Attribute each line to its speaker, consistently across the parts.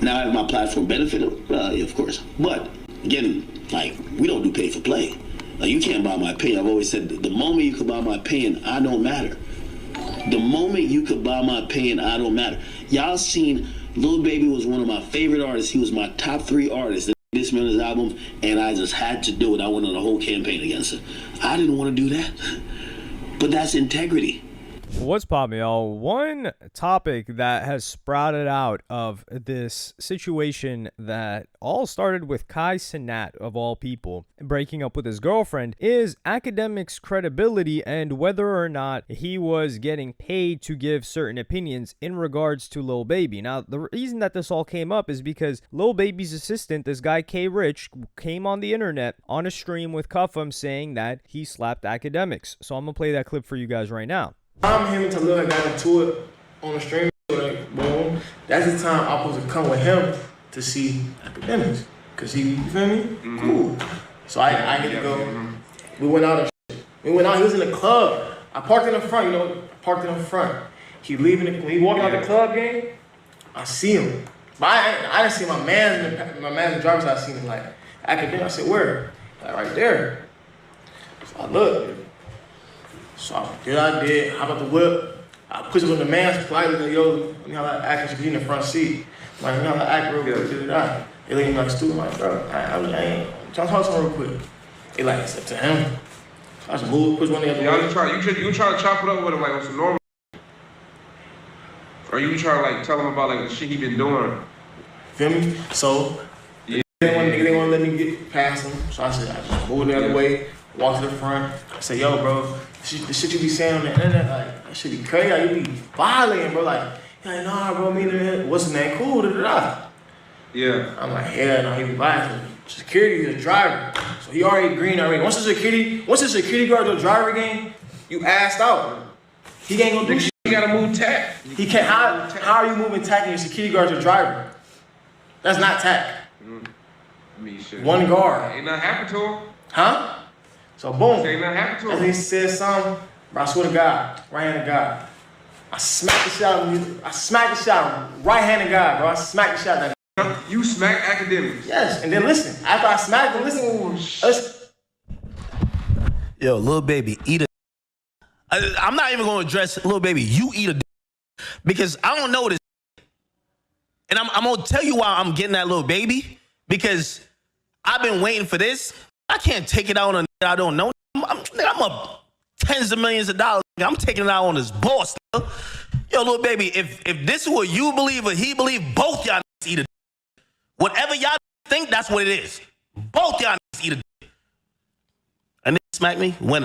Speaker 1: Now, if my platform benefited, yeah, of course. But again, like, we don't do pay for play. Like, you can't buy my opinion. I've always said, the moment you can buy my opinion, I don't matter. The moment you could buy my opinion, I don't matter. Y'all seen Lil Baby was one of my favorite artists. He was my top 3 artists. This man his album, and I just had to do it. I went on a whole campaign against it. I didn't want to do that, but that's integrity.
Speaker 2: What's poppin', y'all? One topic that has sprouted out of this situation that all started with Kai Cenat, of all people, breaking up with his girlfriend, is Akademiks' credibility and whether or not he was getting paid to give certain opinions in regards to Lil Baby. Now, the reason that this all came up is because Lil Baby's assistant, this guy K Rich, came on the internet on a stream with Cuffham saying that he slapped Akademiks. So I'm gonna play that clip for you guys right now.
Speaker 3: Him and Talil got into it on the stream, like, boom. That's the time I'm supposed to come with him to see Akademiks. Cause he, you feel me? Cool. So I get to go. We went out and shit. We went out, he was in the club. I parked in the front, parked in the front. He leaving, when he walking out the club game, I see him. But I didn't see my man in the driver's side. I seen him like, Akademiks. I said, where? Like, right there. So I looked. So I did, hop out the whip. I pushed him in the man's politely, like, yo, let me have that act, because he's in the front seat. Like, let me have that act real quick, They let me like stupid, like, bro, I ain't trying to talk to him real quick. They like, it's up to him. So I just moved, push one of the other.
Speaker 4: You try to chop it up with him like on some normal? Or you try to like tell him about like the shit he been doing?
Speaker 3: Feel me? So, they didn't want to let me get past him. So I said, I just moved the other way, walked to the front. I said, yo, bro, the shit you be saying on the internet, like, that shit be crazy. Like, you be violating, bro. Like, nah, bro, me and him, what's his name? Cool, da-da-da.
Speaker 4: Yeah.
Speaker 3: I'm like, yeah, no, he be violating. Security is a driver. So he already green already. Once the security guard to a driver game, you assed out. He ain't gonna do shit.
Speaker 4: You gotta move tack.
Speaker 3: He can't, how are you moving tack and your security guard to a driver? That's not tack.
Speaker 4: I mean, shit.
Speaker 3: One guard.
Speaker 4: Ain't nothing happened to him.
Speaker 3: Huh? So boom.
Speaker 4: Ain't nothing happened to him.
Speaker 3: And he said something, bro, I swear to God, right-handed God. I smacked the shit out of him. I smacked the shit out of him. Right-handed God, bro. I smacked the shit out of that.
Speaker 4: You smacked Akademiks.
Speaker 3: Yes, and then listen. After I smacked him, listen.
Speaker 1: Yo, Lil Baby, eat a. I'm not even gonna address Lil Baby. You eat a, because I don't know this, and I'm gonna tell you why I'm getting that Lil Baby, because I've been waiting for this. I can't take it out on a I don't know. I'm up tens of millions of dollars. I'm taking it out on this boss. Yo, Lil Baby, if this is what you believe or he believe, both y'all eat a. Whatever y'all think, that's what it is. Both y'all eat a. And they smack me? When?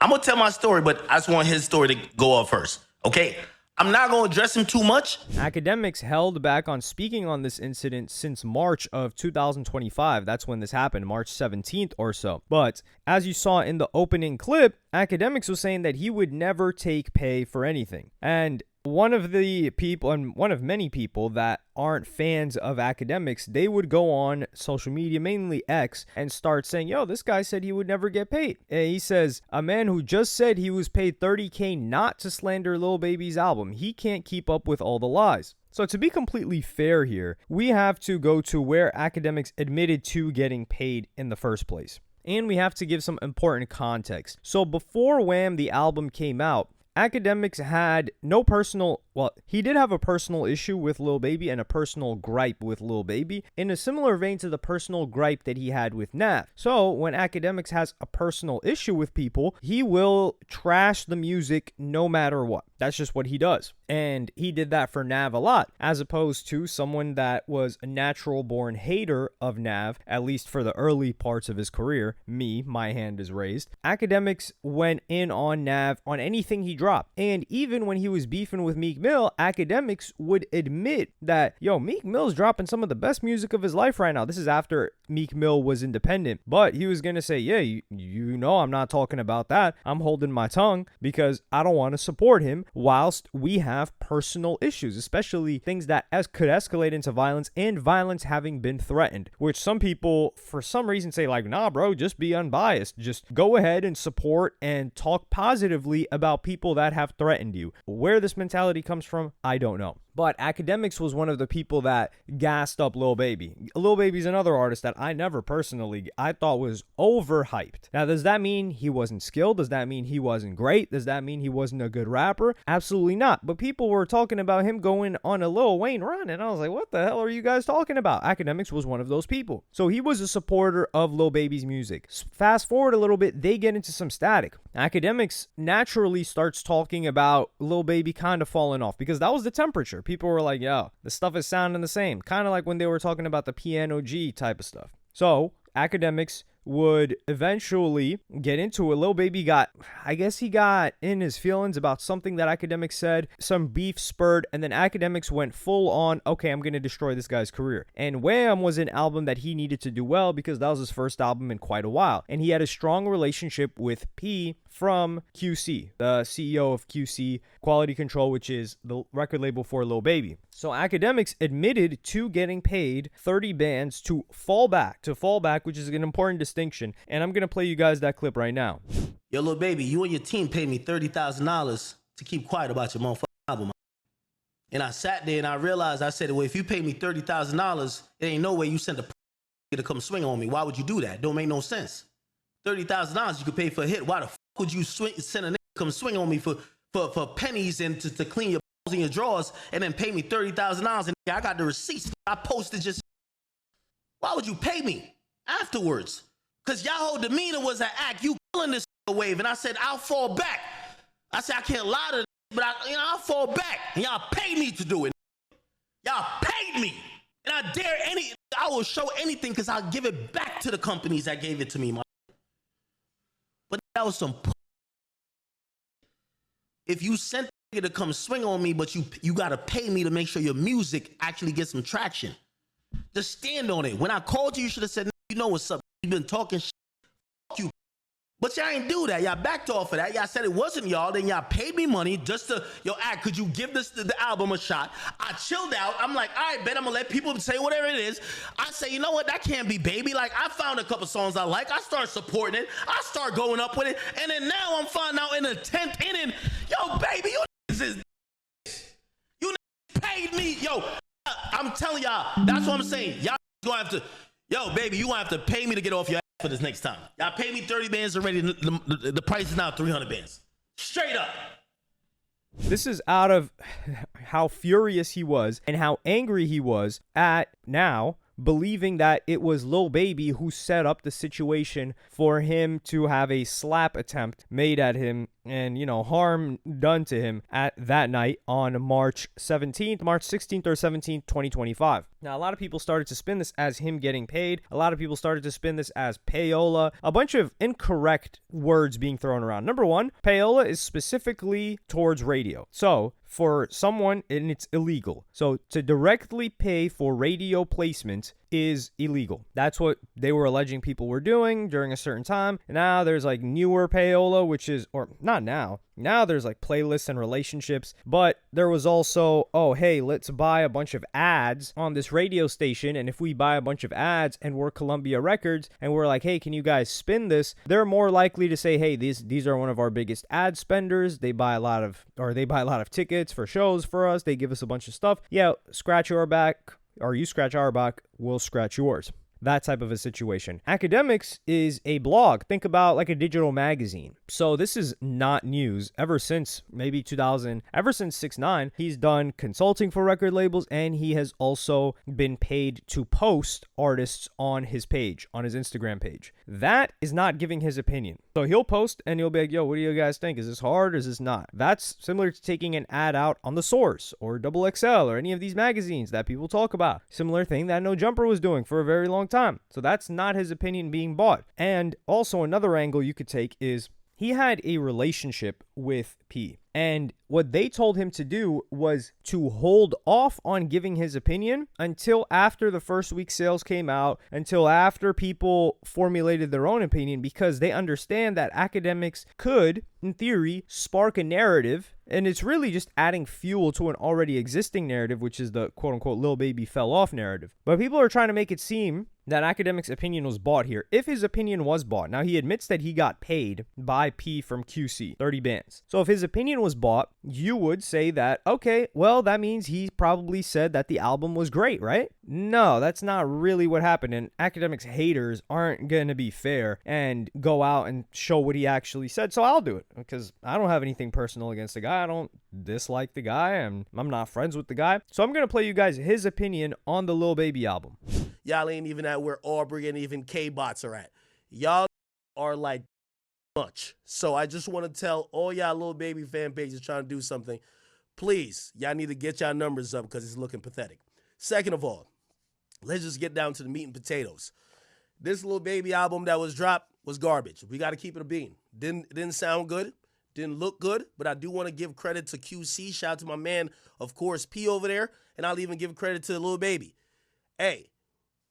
Speaker 1: I'm going to tell my story, but I just want his story to go off first. Okay? I'm not going to address him too much.
Speaker 2: Akademiks held back on speaking on this incident since March of 2025. That's when this happened, March 17th or so. But as you saw in the opening clip, Akademiks was saying that he would never take pay for anything. And one of the people, and one of many people that aren't fans of Akademiks, they would go on social media, mainly X, and start saying, yo, this guy said he would never get paid. And he says, a man who just said he was paid $30K not to slander Lil Baby's album. He can't keep up with all the lies. So to be completely fair here, we have to go to where Akademiks admitted to getting paid in the first place. And we have to give some important context. So before Wham! The album came out, Akademiks had no personal, well, he did have a personal issue with Lil Baby and a personal gripe with Lil Baby in a similar vein to the personal gripe that he had with Nav. So when Akademiks has a personal issue with people, he will trash the music no matter what. That's just what he does. And he did that for Nav a lot, as opposed to someone that was a natural born hater of Nav, at least for the early parts of his career. Me, my hand is raised. Akademiks went in on Nav on anything he dropped. And even when he was beefing with Meek Mill, Akademiks would admit that, yo, Meek Mill's dropping some of the best music of his life right now. This is after Meek Mill was independent. But he was going to say, yeah, you know I'm not talking about that. I'm holding my tongue because I don't want to support him whilst we have personal issues, especially things that could escalate into violence and violence having been threatened, which some people for some reason say like, nah, bro, just be unbiased. Just go ahead and support and talk positively about people that have threatened you. Where this mentality comes from, I don't know. But Akademiks was one of the people that gassed up Lil Baby. Lil Baby's another artist that I never personally, I thought was overhyped. Now, does that mean he wasn't skilled? Does that mean he wasn't great? Does that mean he wasn't a good rapper? Absolutely not. But people were talking about him going on a Lil Wayne run, and I was like, what the hell are you guys talking about? Akademiks was one of those people. So he was a supporter of Lil Baby's music. Fast forward a little bit, they get into some static. Akademiks naturally starts talking about Lil Baby kind of falling off because that was the temperature. People were like, yo, the stuff is sounding the same. Kind of like when they were talking about the Piano G type of stuff. So Akademiks would eventually get into it. Lil Baby I guess he got in his feelings about something that Akademiks said. Some beef spurred, and then Akademiks went full on, okay, I'm going to destroy this guy's career. And Wham was an album that he needed to do well because that was his first album in quite a while. And he had a strong relationship with P from QC, the CEO of QC Quality Control, which is the record label for Lil Baby. So Akademiks admitted to getting paid 30 bands to fall back, which is an important distinction. And I'm going to play you guys that clip right now.
Speaker 1: Yo, Lil Baby, you and your team paid me $30,000 to keep quiet about your motherfucking album. And I sat there and I realized, I said, well, if you pay me $30,000, it ain't no way you sent a to come swing on me. Why would you do that? Don't make no sense. $30,000 you could pay for a hit. Why the fuck would you send a nigga to come swing on me for pennies and to clean your balls in your drawers and then pay me $30,000 and I got the receipts. I posted just. Why would you pay me afterwards? Because y'all whole demeanor was an act. You pulling this wave, and I said, I'll fall back. I said, I can't lie to this, but I'll fall back. And y'all paid me to do it. Y'all paid me. And I will show anything because I'll give it back to the companies that gave it to me. But that was some. If you sent a nigga to come swing on me, but you got to pay me to make sure your music actually gets some traction. Just stand on it. When I called you, you should have said, you know what's up. You've been talking shit. Fuck you. But y'all ain't do that. Y'all backed off of that. Y'all said it wasn't y'all. Then y'all paid me money just to, could you give the album a shot? I chilled out. I'm like, all right, bet I'm going to let people say whatever it is. I say, you know what? That can't be Baby. Like, I found a couple songs I like. I start supporting it. I start going up with it. And then now I'm finding out in the 10th inning, yo, Baby, you paid me. Yo, I'm telling y'all, that's what I'm saying. Y'all going to have to, yo, Baby, you going to have to pay me to get off your ass for this next time. Y'all pay me 30 bands already. The price is now 300 bands. Straight up.
Speaker 2: This is out of how furious he was and how angry he was at now believing that it was Lil Baby who set up the situation for him to have a slap attempt made at him and, harm done to him at that night on March 16th or 17th, 2025. Now, a lot of people started to spin this as him getting paid. A lot of people started to spin this as payola. A bunch of incorrect words being thrown around. Number one, payola is specifically towards radio. So, for someone, and it's illegal. So, to directly pay for radio placement is illegal. That's what they were alleging people were doing during a certain time. And now there's like newer payola, which is, or not now. Now there's like playlists and relationships, but there was also, oh, hey, let's buy a bunch of ads on this radio station. And if we buy a bunch of ads and we're Columbia Records and we're like, hey, can you guys spin this? They're more likely to say, hey, these are one of our biggest ad spenders. They buy a lot of tickets for shows for us. They give us a bunch of stuff. Yeah, scratch your back, or you scratch our back, we'll scratch yours. That type of a situation. Akademiks is a blog. Think about like a digital magazine. So this is not news. Ever since maybe 2000, ever since 6ix9ine, he's done consulting for record labels, and he has also been paid to post artists on his page, on his Instagram page. That is not giving his opinion. So he'll post and he'll be like, yo, what do you guys think? Is this hard or is this not? That's similar to taking an ad out on The Source or XXL or any of these magazines that people talk about. Similar thing that No Jumper was doing for a very long time. So that's not his opinion being bought. And also another angle you could take is he had a relationship with P. And what they told him to do was to hold off on giving his opinion until after the first week's sales came out, until after people formulated their own opinion, because they understand that Akademiks could, in theory, spark a narrative. And it's really just adding fuel to an already existing narrative, which is the quote-unquote Lil Baby fell off narrative. But people are trying to make it seem that Akademiks' opinion was bought here. If his opinion was bought, now he admits that he got paid by P from QC, 30 bands. So if his opinion was bought, you would say that, okay, well, that means he probably said that the album was great, right? No, that's not really what happened. And Akademiks haters aren't going to be fair and go out and show what he actually said. So I'll do it because I don't have anything personal against the guy. I don't dislike the guy, and I'm not friends with the guy. So I'm going to play you guys his opinion on the Lil Baby album.
Speaker 5: Y'all ain't even at where Aubrey and even K-Bots are at. Y'all are like much. So I just want to tell all y'all Lil Baby fan pages trying to do something, please, y'all need to get y'all numbers up because it's looking pathetic. Second of all, let's just get down to the meat and potatoes. This Lil Baby album that was dropped was garbage. We got to keep it a bean. Didn't sound good. Didn't look good, but I do want to give credit to QC. Shout out to my man, of course, P over there, and I'll even give credit to Lil Baby. Hey,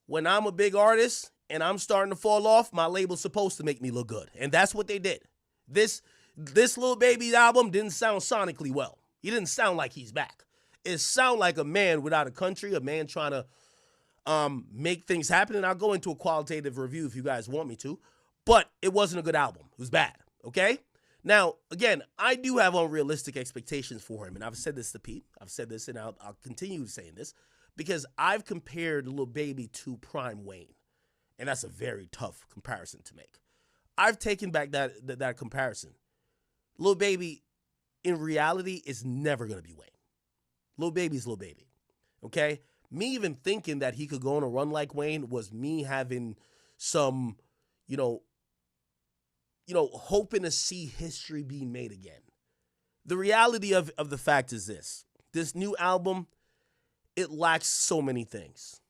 Speaker 5: when I'm a big artist and I'm starting to fall off, my label's supposed to make me look good, and that's what they did. This Lil Baby album didn't sound sonically well. He didn't sound like he's back. It sounded like a man without a country, a man trying to make things happen, and I'll go into a qualitative review if you guys want me to, but it wasn't a good album. It was bad, okay? Now, again, I do have unrealistic expectations for him, and I've said this to Pete. I've said this, and I'll continue saying this, because I've compared Lil Baby to Prime Wayne, and that's a very tough comparison to make. I've taken back that comparison. Lil Baby, in reality, is never going to be Wayne. Lil Baby's Lil Baby, okay? Me even thinking that he could go on a run like Wayne was me having some, hoping to see history being made again. The reality of the fact is this new album, it lacks so many things.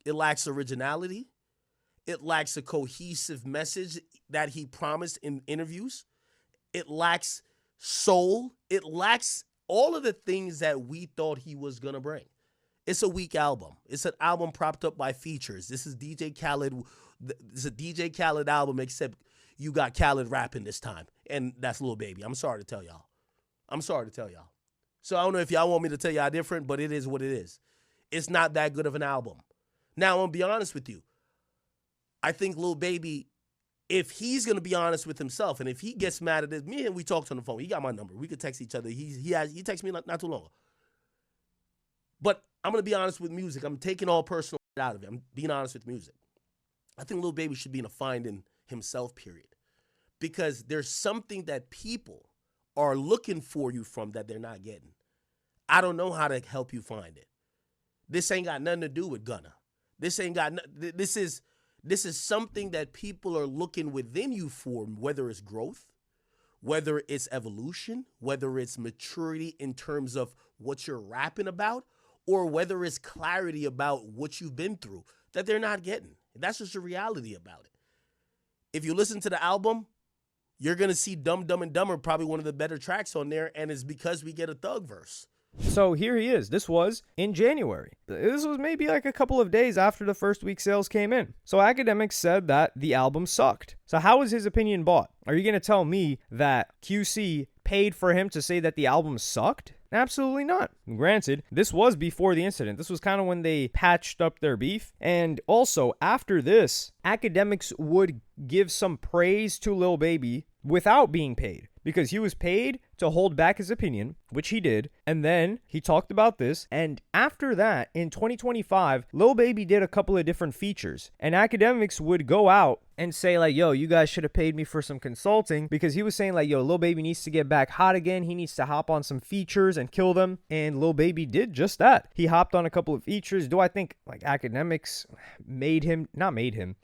Speaker 5: It lacks originality. It lacks a cohesive message that he promised in interviews. It lacks soul. It lacks all of the things that we thought he was going to bring. It's a weak album. It's an album propped up by features. This is DJ Khaled. It's a DJ Khaled album, except you got Khaled rapping this time, and that's Lil Baby. I'm sorry to tell y'all. So I don't know if y'all want me to tell y'all different, but it is what it is. It's not that good of an album. Now, I'm going to be honest with you. I think Lil Baby, if he's going to be honest with himself, and if he gets mad at this, me and we talked on the phone. He got my number. We could text each other. He texted me not too long ago. But I'm going to be honest with music. I'm taking all personal out of it. I'm being honest with music. I think Lil Baby should be in a finding himself period, because there's something that people are looking for you from that they're not getting. I don't know how to help you find it. This ain't got nothing to do with Gunna. This is something that people are looking within you for, whether it's growth, whether it's evolution, whether it's maturity in terms of what you're rapping about, or whether it's clarity about what you've been through that they're not getting. That's just the reality about it. If you listen to the album, you're going to see Dumb, Dumb, and Dumber, probably one of the better tracks on there, and it's because we get a Thug verse.
Speaker 2: So here he is. This was in January. This was maybe like a couple of days after the first week sales came in. So Akademiks said that the album sucked. So how was his opinion bought? Are you going to tell me that QC paid for him to say that the album sucked? Absolutely not. Granted, this was before the incident. This was kind of when they patched up their beef. And also, after this, Akademiks would give some praise to Lil Baby without being paid, because he was paid to hold back his opinion, which he did, and then he talked about this, and after that, in 2025, Lil Baby did a couple of different features, and Akademiks would go out and say like, yo, you guys should have paid me for some consulting, because he was saying like, yo, Lil Baby needs to get back hot again, he needs to hop on some features and kill them, and Lil Baby did just that. He hopped on a couple of features. Do I think like Akademiks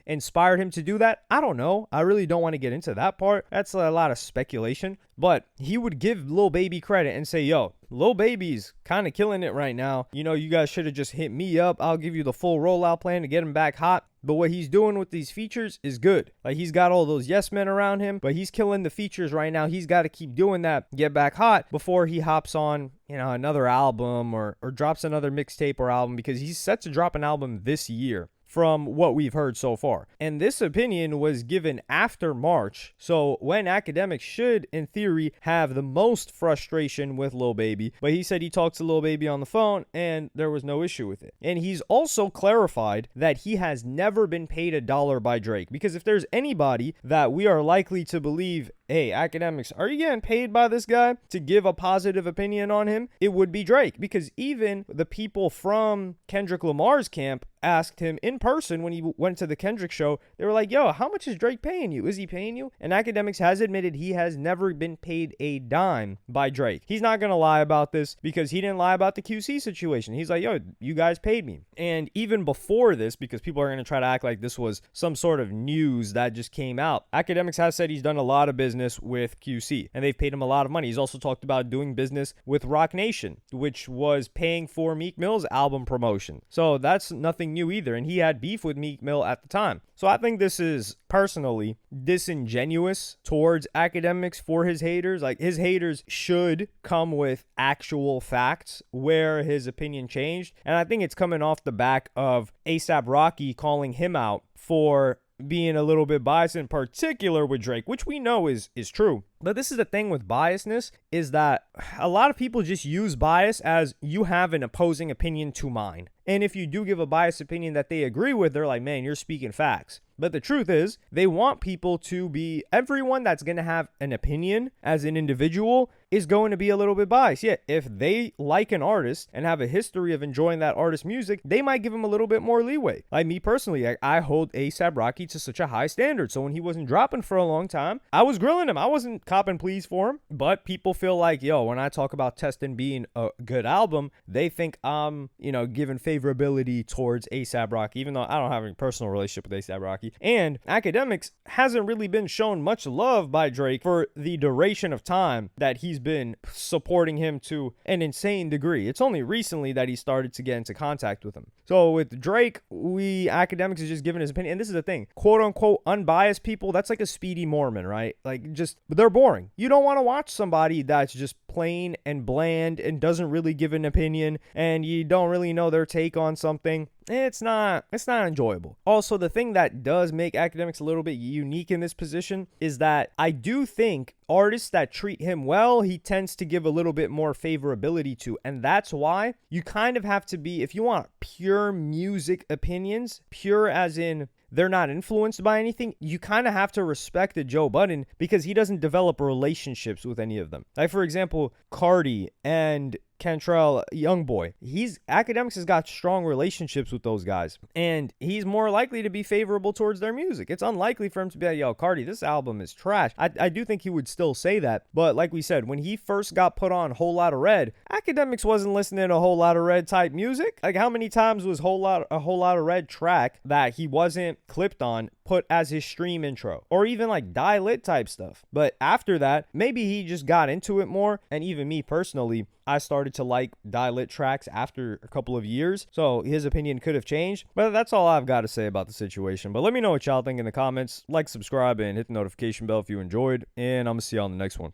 Speaker 2: inspired him to do that? I don't know. I really don't want to get into that part. That's a lot of speculation, but he would give Lil Baby credit and say, yo, Lil Baby's kind of killing it right now. You guys should have just hit me up. I'll give you the full rollout plan to get him back hot. But what he's doing with these features is good. Like, he's got all those yes men around him, but he's killing the features right now. He's got to keep doing that, get back hot before he hops on, another album or drops another mixtape or album, because he's set to drop an album this year. from what we've heard so far. And this opinion was given after March, so when Akademiks should, in theory, have the most frustration with Lil Baby. But he said he talked to Lil Baby on the phone and there was no issue with it. And he's also clarified that he has never been paid $1 by Drake, because if there's anybody that we are likely to believe, hey, Akademiks, are you getting paid by this guy to give a positive opinion on him? It would be Drake, because even the people from Kendrick Lamar's camp asked him in person when he went to the Kendrick show. They were like, yo, how much is Drake paying you? Is he paying you? And Akademiks has admitted he has never been paid a dime by Drake. He's not going to lie about this, because he didn't lie about the QC situation. He's like, yo, you guys paid me. And even before this, because people are going to try to act like this was some sort of news that just came out, Akademiks has said he's done a lot of business with QC and they've paid him a lot of money. He's also talked about doing business with Roc Nation, which was paying for Meek Mill's album promotion. So that's nothing new either. And he had beef with Meek Mill at the time. So I think this is personally disingenuous towards Akademiks for his haters. Like, his haters should come with actual facts where his opinion changed. And I think it's coming off the back of A$AP Rocky calling him out for being a little bit biased, in particular with Drake, which we know is true. But this is the thing with biasness, is that a lot of people just use bias as you have an opposing opinion to mine. And if you do give a biased opinion that they agree with, they're like, man, you're speaking facts. But the truth is, they want people to be, everyone that's going to have an opinion as an individual is going to be a little bit biased. Yeah, if they like an artist and have a history of enjoying that artist's music, they might give him a little bit more leeway. Like me personally, I hold A$AP Rocky to such a high standard. So when he wasn't dropping for a long time, I was grilling him. I wasn't copping pleas for him. But people feel like, yo, when I talk about Testin being a good album, they think I'm, giving favorability towards A$AP Rocky, even though I don't have any personal relationship with A$AP Rocky. And Akademiks hasn't really been shown much love by Drake for the duration of time that he's been supporting him to an insane degree. It's only recently that he started to get into contact with him. So with Drake, Akademiks is just giving his opinion. And this is the thing, quote unquote unbiased people, that's like a Speedy Mormon, right? Like, they're boring. You don't want to watch somebody that's just plain and bland and doesn't really give an opinion, and you don't really know their take on something. It's not enjoyable. Also, the thing that does make Akademiks a little bit unique in this position is that I do think artists that treat him well, he tends to give a little bit more favorability to. And that's why you kind of have to be, if you want pure music opinions, pure as in they're not influenced by anything, you kind of have to respect the Joe Budden, because he doesn't develop relationships with any of them. Like, for example, Cardi and Cantrell Youngboy. Akademiks has got strong relationships with those guys, and he's more likely to be favorable towards their music. It's unlikely for him to be like, yo, Cardi, this album is trash. I do think he would still say that, but like we said, when he first got put on Whole Lotta Red, Akademiks wasn't listening to Whole Lotta Red type music. Like, how many times was a Whole Lotta Red track that he wasn't clipped on put as his stream intro, or even like Die Lit type stuff? But after that, maybe he just got into it more, and even me personally, I started to like Die Lit tracks after a couple of years, so his opinion could have changed. But that's all I've got to say about the situation. But let me know what y'all think in the comments. Like, subscribe, and hit the notification bell if you enjoyed, and I'm gonna see y'all in the next one.